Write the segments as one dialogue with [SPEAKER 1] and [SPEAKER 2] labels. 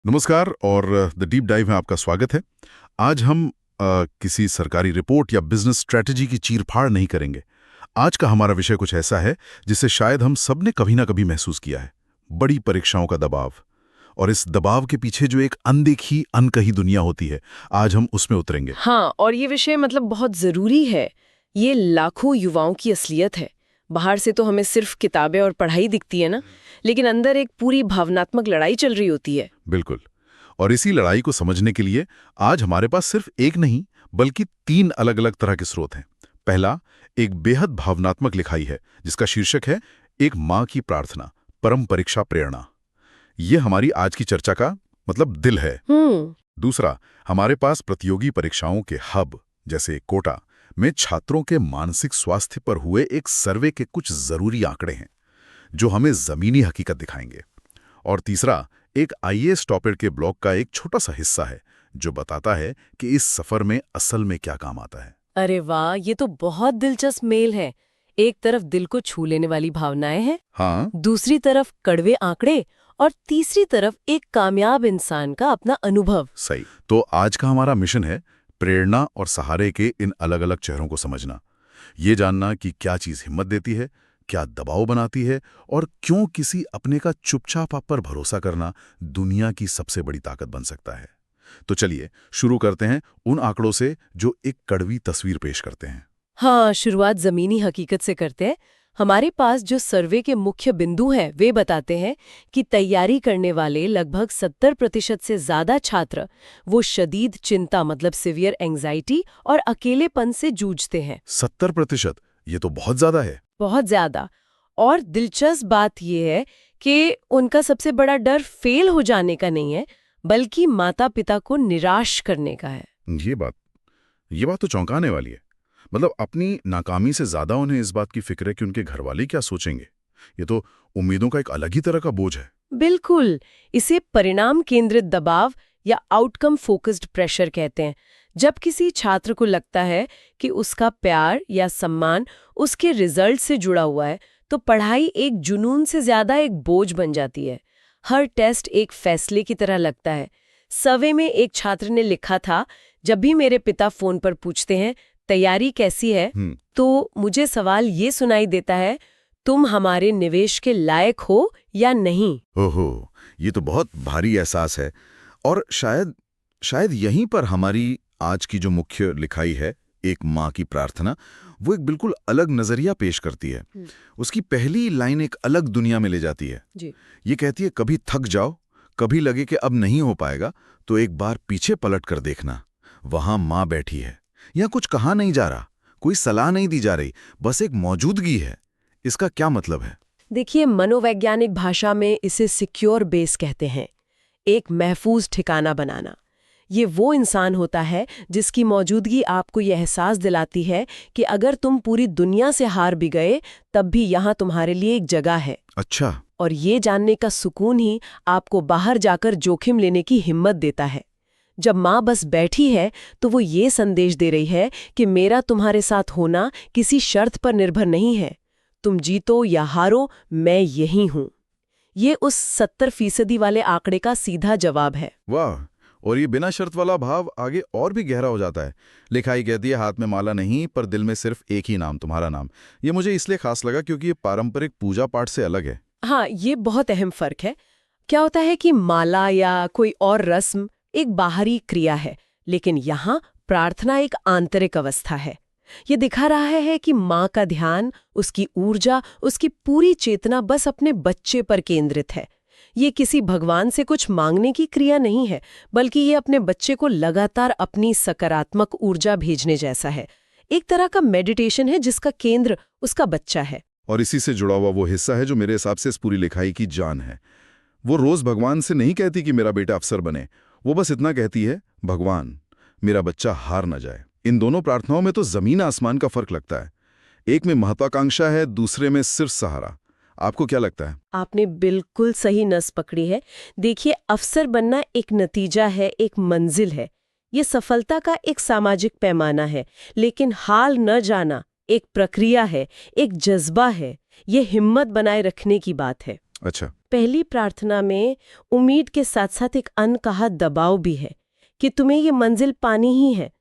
[SPEAKER 1] नमस्कार और the deep dive में आपका स्वागत है। आज हम किसी सरकारी रिपोर्ट या बिजनेस स्ट्रेटजी की चीरफाड़ नहीं करेंगे। आज का हमारा विषय कुछ ऐसा है जिसे शायद हम सब ने कभी ना कभी महसूस किया है। बड़ी परीक्षाओं का दबाव। और इस दबाव के पीछे जो एक अनदेखी अनकही दुनिया होती है, आज हम उसमें उतरेंगे।
[SPEAKER 2] हाँ, और ये विषय बहुत जरूरी है। ये लाखों युवाओं की असलियत है। बाहर से तो हमें सिर्फ किताबें और पढ़ाई दिखती है ना, लेकिन अंदर एक पूरी भावनात्मक लड़ाई चल रही होती है।
[SPEAKER 1] बिल्कुल। और इसी लड़ाई को समझने के लिए आज हमारे पास सिर्फ एक नहीं बल्कि 3 अलग अलग तरह के स्रोत हैं। पहला एक बेहद भावनात्मक लिखाई है जिसका शीर्षक है एक माँ की प्रार्थना, परम परीक्षा प्रेरणा। ये हमारी आज की चर्चा का दिल है। दूसरा, हमारे पास प्रतियोगी परीक्षाओं के हब जैसे कोटा में छात्रों के मानसिक स्वास्थ्य पर हुए एक सर्वे के कुछ जरूरी आंकड़े हैं जो हमें जमीनी हकीकत दिखाएंगे। और तीसरा, एक आईएएस टॉपर के ब्लॉग का एक छोटा सा हिस्सा है जो बताता है कि इस सफर में असल में क्या काम आता है।
[SPEAKER 2] अरे वाह, ये तो बहुत दिलचस्प मेल है। एक तरफ दिल को छू लेने वाली भावनाएं हैं,
[SPEAKER 1] हाँ,
[SPEAKER 2] दूसरी तरफ कड़वे आंकड़े, और तीसरी तरफ एक कामयाब इंसान का अपना अनुभव।
[SPEAKER 1] सही। तो आज का हमारा मिशन है प्रेरणा और सहारे के इन अलग अलग चेहरों को समझना। ये जानना कि क्या चीज हिम्मत देती है, क्या दबाव बनाती है, और क्यों किसी अपने का चुपचाप आप पर भरोसा करना दुनिया की सबसे बड़ी ताकत बन सकता है। तो चलिए शुरू करते हैं उन आंकड़ों से जो एक कड़वी तस्वीर पेश करते हैं।
[SPEAKER 2] हाँ, शुरुआत जमीनी हकीकत से करते हैं। हमारे पास जो सर्वे के मुख्य बिंदु हैं वे बताते हैं कि तैयारी करने वाले लगभग 70% से ज्यादा छात्र वो शदीद चिंता सिवियर एंजाइटी और अकेलेपन से जूझते हैं।
[SPEAKER 1] 70%? ये तो बहुत ज्यादा है।
[SPEAKER 2] बहुत ज्यादा। और दिलचस्प बात यह है कि उनका सबसे बड़ा डर फेल हो जाने का नहीं है, बल्कि माता पिता को निराश करने का है।
[SPEAKER 1] ये बात तो चौंकाने वाली है। अपनी नाकामी से ज्यादा उन्हें इस बात की फिक्र है कि उनके घरवाले क्या सोचेंगे। ये तो उम्मीदों का एक अलग ही तरह का बोझ है।
[SPEAKER 2] बिल्कुल। इसे परिणाम केंद्रित दबाव या आउटकम फोकस्ड प्रेशर कहते हैं। जब किसी छात्र को लगता है कि उसका प्यार या सम्मान उसके रिजल्ट से जुड़ा हुआ है, तो पढ़ाई एक जुनून से ज्यादा एक बोझ बन जाती है। हर टेस्ट एक फैसले की तरह लगता है। सर्वे में एक छात्र ने लिखा था, जब भी मेरे पिता फोन पर पूछते हैं तैयारी कैसी है, तो मुझे सवाल ये सुनाई देता है, तुम हमारे निवेश के लायक हो या नहीं।
[SPEAKER 3] ओहो, ये तो बहुत भारी एहसास है। और शायद यहीं पर हमारी आज की जो मुख्य लिखाई है, एक माँ की प्रार्थना, वो एक बिल्कुल अलग नजरिया पेश करती है। उसकी पहली लाइन एक अलग दुनिया में ले जाती है।
[SPEAKER 2] जी।
[SPEAKER 3] ये कहती है, कभी थक जाओ, कभी लगे कि अब नहीं हो पाएगा, तो एक बार पीछे पलट कर देखना, वहां माँ बैठी है। यहाँ कुछ कहा नहीं जा रहा, कोई सलाह नहीं दी जा रही, बस एक मौजूदगी है। इसका क्या मतलब है?
[SPEAKER 2] देखिए, मनोवैज्ञानिक भाषा में इसे सिक्योर बेस कहते हैं, एक महफूज ठिकाना बनाना। ये वो इंसान होता है जिसकी मौजूदगी आपको यह एहसास दिलाती है कि अगर तुम पूरी दुनिया से हार भी गए, तब भी यहाँ तुम्हारे लिए एक जगह है।
[SPEAKER 3] अच्छा।
[SPEAKER 2] और ये जानने का सुकून ही आपको बाहर जाकर जोखिम लेने की हिम्मत देता है। जब माँ बस बैठी है, तो वो ये संदेश दे रही है कि मेरा तुम्हारे साथ होना किसी शर्त पर निर्भर नहीं है। तुम जीतो या हारो, मैं यही हूँ। ये उस 70% वाले आंकड़े का सीधा जवाब है।
[SPEAKER 3] वाह! और ये बिना शर्त वाला भाव आगे और भी गहरा हो जाता है। लिखाई कहती है, हाथ में माला नहीं पर दिल में सिर्फ एक ही नाम, तुम्हारा नाम। ये मुझे इसलिए खास लगा क्योंकि ये पारंपरिक पूजा पाठ से अलग है।
[SPEAKER 2] हाँ, ये बहुत अहम फर्क है। क्या होता है कि माला या कोई और रस्म एक बाहरी क्रिया है, लेकिन यहाँ प्रार्थना एक आंतरिक अवस्था है। ये दिखा रहा है कि माँ का ध्यान, उसकी ऊर्जा, उसकी पूरी चेतना बस अपने बच्चे पर केंद्रित है। ये किसी भगवान से कुछ मांगने की क्रिया नहीं है, बल्कि ये अपने बच्चे को लगातार अपनी सकारात्मक ऊर्जा भेजने जैसा है। एक तरह का मेडिटेशन है जिसका केंद्र उसका बच्चा है।
[SPEAKER 1] और इसी से जुड़ा हुआ वो हिस्सा है जो मेरे हिसाब से इस पूरी लिखाई की जान है। वो रोज भगवान से नहीं कहती कि मेरा बेटा अफसर बने, वो बस इतना कहती है, भगवान मेरा बच्चा हार न जाए। इन दोनों प्रार्थनाओं में तो जमीन आसमान का फर्क लगता है। एक में महत्वाकांक्षा है, दूसरे में सिर्फ सहारा। आपको क्या लगता है?
[SPEAKER 2] आपने बिल्कुल सही नस पकड़ी है। देखिए, अफसर बनना एक नतीजा है, एक मंजिल है। ये सफलता का एक सामाजिक पैमाना है, लेकिन हाल न जाना एक प्रक्रिया है, एक जज्बा है। ये हिम्मत बनाए रखने की बात है।
[SPEAKER 1] अच्छा।
[SPEAKER 2] पहली प्रार्थना में उम्मीद के साथ साथ एक अनकहा दबाव भी है कि तुम्हें ये मंजिल पानी ही है,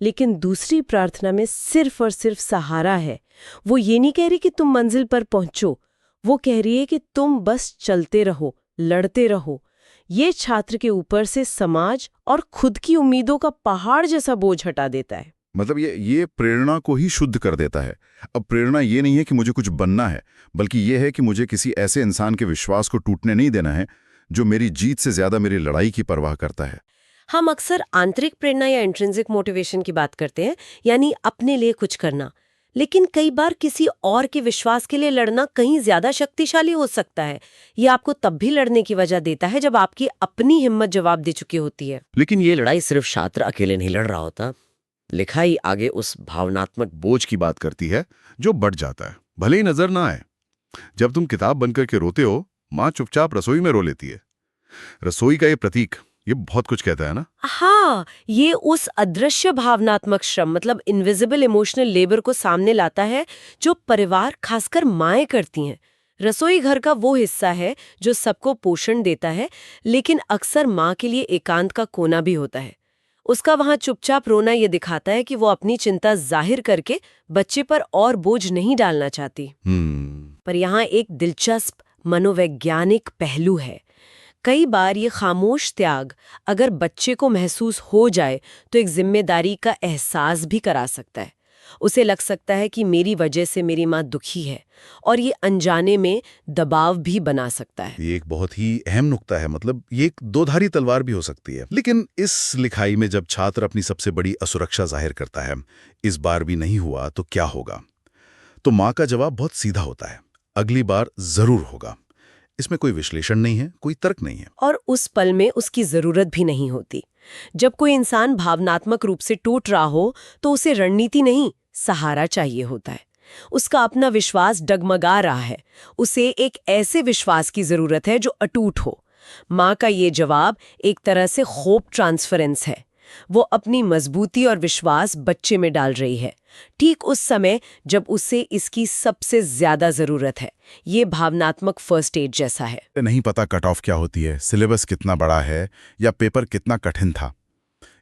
[SPEAKER 2] लेकिन दूसरी प्रार्थना में सिर्फ और सिर्फ सहारा है। वो ये नहीं कह रही कि तुम मंजिल पर पहुंचो, वो कह रही है कि तुम बस चलते रहो, लड़ते रहो। ये छात्र के ऊपर से समाज और खुद की उम्मीदों का पहाड़ जैसा बोझ हटा देता है।
[SPEAKER 1] मतलब ये प्रेरणा को ही शुद्ध कर देता है। अब प्रेरणा ये नहीं है कि मुझे कुछ बनना है, बल्कि ये है कि मुझे किसी ऐसे इंसान के विश्वास को टूटने नहीं देना है जो मेरी जीत से ज्यादा मेरी लड़ाई की परवाह करता है।
[SPEAKER 2] हम अक्सर आंतरिक प्रेरणा या इंट्रिंसिक मोटिवेशन की बात करते हैं, यानी अपने लिए कुछ करना, लेकिन कई बार किसी और के विश्वास के लिए लड़ना कहीं ज्यादा शक्तिशाली हो सकता है। ये आपको तब भी लड़ने की वजह देता है जब आपकी अपनी हिम्मत जवाब दे चुकी होती है।
[SPEAKER 4] लेकिन ये लड़ाई सिर्फ छात्र अकेले नहीं लड़ रहा होता। लिखाई आगे उस भावनात्मक
[SPEAKER 1] बोझ की बात करती है जो बढ़ जाता है, भले ही नजर ना आए। जब तुम किताब बनकर के रोते हो, माँ चुपचाप रसोई में रो लेती है। रसोई का ये प्रतीक, ये बहुत कुछ कहता है ना।
[SPEAKER 2] हाँ, ये उस अदृश्य भावनात्मक श्रम मतलब इनविजिबल इमोशनल लेबर को सामने लाता है जो परिवार खासकर माएं करती हैं। रसोई घर का वो हिस्सा है जो सबको पोषण देता है, लेकिन अक्सर माँ के लिए एकांत का कोना भी होता है। उसका वहां चुपचाप रोना ये दिखाता है कि वो अपनी चिंता जाहिर करके बच्चे पर और बोझ नहीं डालना चाहती। पर यहाँ एक दिलचस्प मनोवैज्ञानिक पहलू है। कई बार ये खामोश त्याग अगर बच्चे को महसूस हो जाए तो एक जिम्मेदारी का एहसास भी करा सकता है। उसे लग सकता है कि मेरी वजह से मेरी माँ दुखी है, और ये अनजाने में दबाव भी बना सकता है।
[SPEAKER 1] ये एक बहुत ही अहम नुक्ता है। मतलब ये एक दोधारी तलवार भी हो सकती है। लेकिन इस लिखाई में जब छात्र अपनी सबसे बड़ी असुरक्षा जाहिर करता है, इस बार भी नहीं हुआ तो क्या होगा, तो माँ का जवाब बहुत सीधा होता है, अगली बार जरूर होगा। इसमें कोई विश्लेषण नहीं है, कोई तर्क नहीं है,
[SPEAKER 2] और उस पल में उसकी जरूरत भी नहीं होती। जब कोई इंसान भावनात्मक रूप से टूट रहा हो तो उसे रणनीति नहीं, सहारा चाहिए होता है। उसका अपना विश्वास डगमगा रहा है, उसे एक ऐसे विश्वास की जरूरत है जो अटूट हो। माँ का ये जवाब एक तरह से होप ट्रांसफरेंस है। वो अपनी मजबूती और विश्वास बच्चे में डाल रही है, ठीक उस समय जब उसे इसकी सबसे ज्यादा जरूरत है। ये भावनात्मक फर्स्ट एड जैसा है।
[SPEAKER 1] नहीं पता कट ऑफ क्या होती है, सिलेबस कितना बड़ा है या पेपर कितना कठिन था,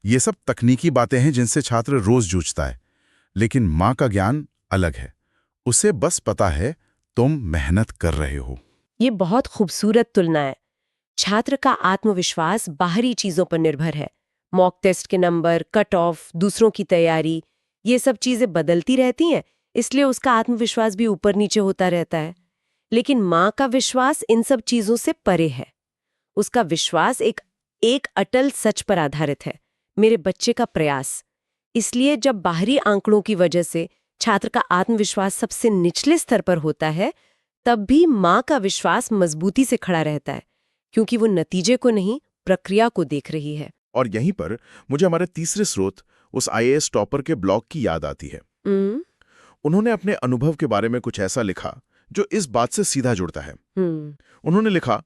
[SPEAKER 1] ये सब तकनीकी बातें हैं जिनसे छात्र रोज जूझता है। लेकिन माँ का ज्ञान अलग है, उसे बस पता है तुम मेहनत कर रहे हो।
[SPEAKER 2] ये बहुत खूबसूरत तुलना है। छात्र का आत्मविश्वास बाहरी चीजों पर निर्भर है। मॉक टेस्ट के नंबर, कट ऑफ, दूसरों की तैयारी, ये सब चीजें बदलती रहती हैं, इसलिए उसका आत्मविश्वास भी ऊपर नीचे होता रहता है। लेकिन माँ का विश्वास इन सब चीजों से परे है। उसका विश्वास एक अटल सच पर आधारित है, मेरे बच्चे का प्रयास। इसलिए जब बाहरी आंकड़ों की वजह से छात्र का आत्मविश्वास सबसे निचले स्तर पर होता है, तब भी माँ का विश्वास मजबूती से खड़ा रहता है, क्योंकि वो नतीजे को नहीं, प्रक्रिया को देख रही है।
[SPEAKER 1] और यहीं पर मुझे हमारे तीसरे स्रोत, उस आईएएस टॉपर के ब्लॉग की याद आती है। उन्होंने अपने अनुभव के बारे में कुछ ऐसा लिखा जो इस बात से सीधा जुड़ता है। उन्होंने लिखा,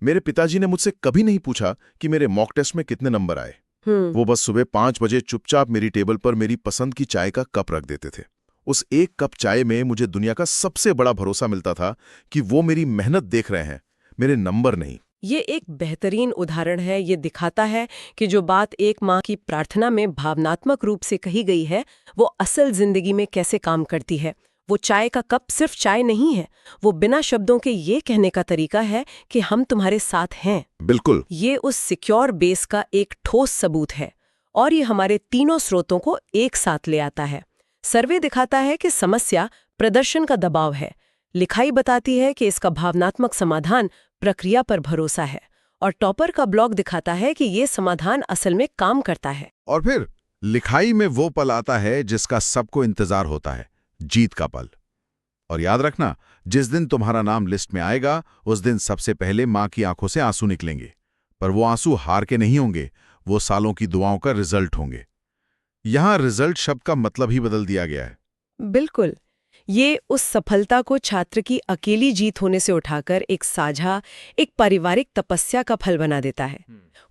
[SPEAKER 1] मेरे पिताजी ने मुझसे कभी नहीं पूछा कि मेरे मॉक टेस्ट में कितने नंबर आए। वो बस सुबह 5 बजे चुपचाप मेरी टेबल पर मेरी पसंद की चाय का कप रख देते थे। उस एक कप चाय में मुझे दुनिया का सबसे बड़ा भरोसा मिलता था कि वो मेरी मेहनत देख रहे हैं, मेरे नंबर नहीं।
[SPEAKER 2] ये एक बेहतरीन उदाहरण है। ये दिखाता है कि जो बात एक माँ की प्रार्थना में भावनात्मक रूप से कही गई है, वो असल जिंदगी में कैसे काम करती है। वो चाय का कप सिर्फ चाय नहीं है, वो बिना शब्दों के ये कहने का तरीका है कि हम तुम्हारे साथ हैं।
[SPEAKER 1] बिल्कुल,
[SPEAKER 2] ये उस सिक्योर बेस का एक ठोस सबूत है, और ये हमारे तीनों स्रोतों को एक साथ ले आता है। सर्वे दिखाता है कि समस्या प्रदर्शन का दबाव है, लिखाई बताती है कि इसका भावनात्मक समाधान प्रक्रिया पर भरोसा है, और टॉपर का ब्लॉग दिखाता है कि ये समाधान असल में काम करता है।
[SPEAKER 1] और फिर लिखाई में वो पल आता है जिसका सबको इंतजार होता है, जीत का पल। और याद रखना, जिस दिन तुम्हारा नाम लिस्ट में आएगा, उस दिन सबसे पहले माँ की आंखों से आंसू निकलेंगे। पर वो आंसू हार के नहीं होंगे, वो सालों की दुआओं का रिजल्ट होंगे। यहां रिजल्ट शब्द का मतलब ही बदल दिया गया है।
[SPEAKER 2] बिल्कुल, ये उस सफलता को छात्र की अकेली जीत होने से उठाकर एक साझा, एक पारिवारिक तपस्या का फल बना देता है।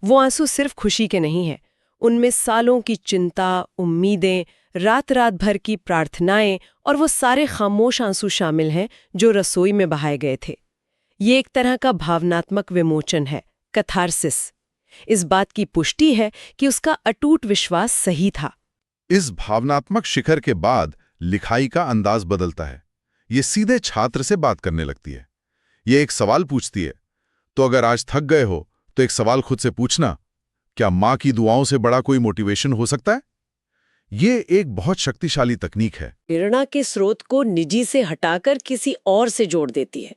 [SPEAKER 2] वो आंसू सिर्फ खुशी के नहीं है, उनमें सालों की चिंता, उम्मीदें, रात रात भर की प्रार्थनाएं और वो सारे खामोश आंसू शामिल हैं जो रसोई में बहाए गए थे। ये एक तरह का भावनात्मक विमोचन है, कैथार्सिस। इस बात की पुष्टि है कि उसका अटूट विश्वास सही था।
[SPEAKER 1] इस भावनात्मक शिखर के बाद लिखाई का अंदाज बदलता है। ये सीधे छात्र से बात करने लगती है। ये एक सवाल पूछती है, तो अगर आज थक गए हो तो एक सवाल खुद से पूछना, क्या माँ की दुआओं से बड़ा कोई मोटिवेशन हो सकता है? ये एक बहुत शक्तिशाली तकनीक है।
[SPEAKER 2] प्रेरणा के स्रोत को निजी से हटाकर किसी और से जोड़ देती है।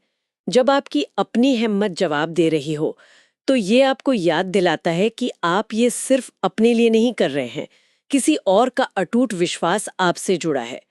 [SPEAKER 2] जब आपकी अपनी हिम्मत जवाब दे रही हो, तो ये आपको याद दिलाता है कि आप ये सिर्फ अपने लिए नहीं कर रहे हैं, किसी और का अटूट विश्वास आपसे जुड़ा है।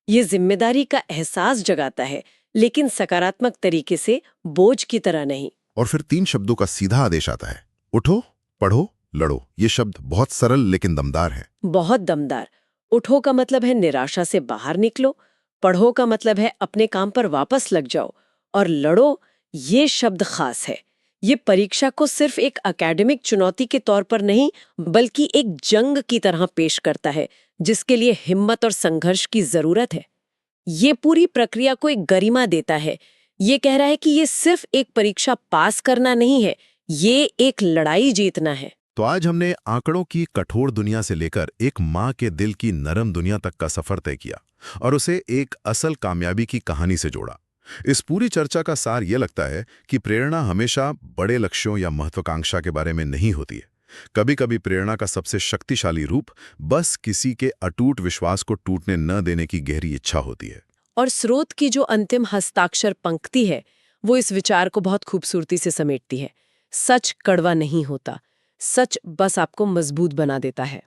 [SPEAKER 2] ये जिम्मेदारी का एहसास जगाता है, लेकिन सकारात्मक तरीके से, बोझ की तरह नहीं।
[SPEAKER 5] और फिर 3 शब्दों का सीधा आदेश आता है, उठो, पढ़ो, लड़ो। ये शब्द बहुत सरल लेकिन दमदार है।
[SPEAKER 2] बहुत दमदार। उठो का मतलब है निराशा से बाहर निकलो, पढ़ो का मतलब है अपने काम पर वापस लग जाओ, और लड़ो, ये शब्द खास है। ये परीक्षा को सिर्फ एक एकेडमिक चुनौती के तौर पर नहीं, बल्कि एक जंग की तरह पेश करता है, जिसके लिए हिम्मत और संघर्ष की जरूरत है। ये पूरी प्रक्रिया को एक गरिमा देता है। ये कह रहा है कि ये सिर्फ एक परीक्षा पास करना नहीं है, ये एक लड़ाई जीतना है।
[SPEAKER 5] तो आज हमने आंकड़ों की कठोर दुनिया से लेकर एक माँ के दिल की नरम दुनिया तक का सफर तय किया और उसे एक असल कामयाबी की कहानी से जोड़ा। इस पूरी चर्चा का सार ये लगता है कि प्रेरणा हमेशा बड़े लक्ष्यों या महत्वाकांक्षा के बारे में नहीं होती है। कभी-कभी प्रेरणा का सबसे शक्तिशाली रूप बस किसी के अटूट विश्वास को टूटने न देने की गहरी इच्छा होती है।
[SPEAKER 2] और स्रोत की जो अंतिम हस्ताक्षर पंक्ति है, वो इस विचार को बहुत खूबसूरती से समेटती है। सच कड़वा नहीं होता, सच बस आपको मजबूत बना देता है।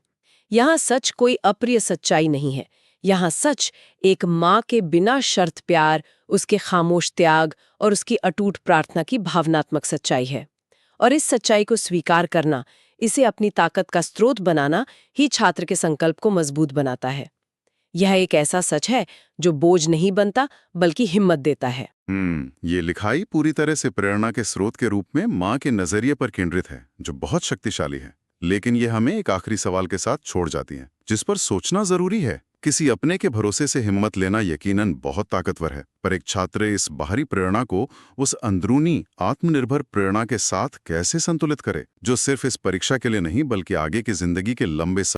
[SPEAKER 2] यहाँ सच कोई अप्रिय सच्चाई नहीं है। यहाँ सच एक माँ के बिना शर्त प्यार, उसके खामोश त्याग और उसकी अटूट प्रार्थना की भावनात्मक सच्चाई है। और इस सच्चाई को स्वीकार करना, इसे अपनी ताकत का स्रोत बनाना ही छात्र के संकल्प को मजबूत बनाता है। यह एक ऐसा सच है जो बोझ नहीं बनता, बल्कि हिम्मत देता है।
[SPEAKER 1] ये लिखाई पूरी तरह से प्रेरणा के स्रोत के रूप में माँ के नजरिए पर केंद्रित है, जो बहुत शक्तिशाली है। लेकिन ये हमें एक आखिरी सवाल के साथ छोड़ जाती है, जिस पर सोचना जरूरी है। किसी अपने के भरोसे से हिम्मत लेना यकीनन बहुत ताकतवर है, पर एक छात्र इस बाहरी प्रेरणा को उस अंदरूनी आत्मनिर्भर प्रेरणा के साथ कैसे संतुलित करे, जो सिर्फ इस परीक्षा के लिए नहीं बल्कि आगे की जिंदगी के लंबे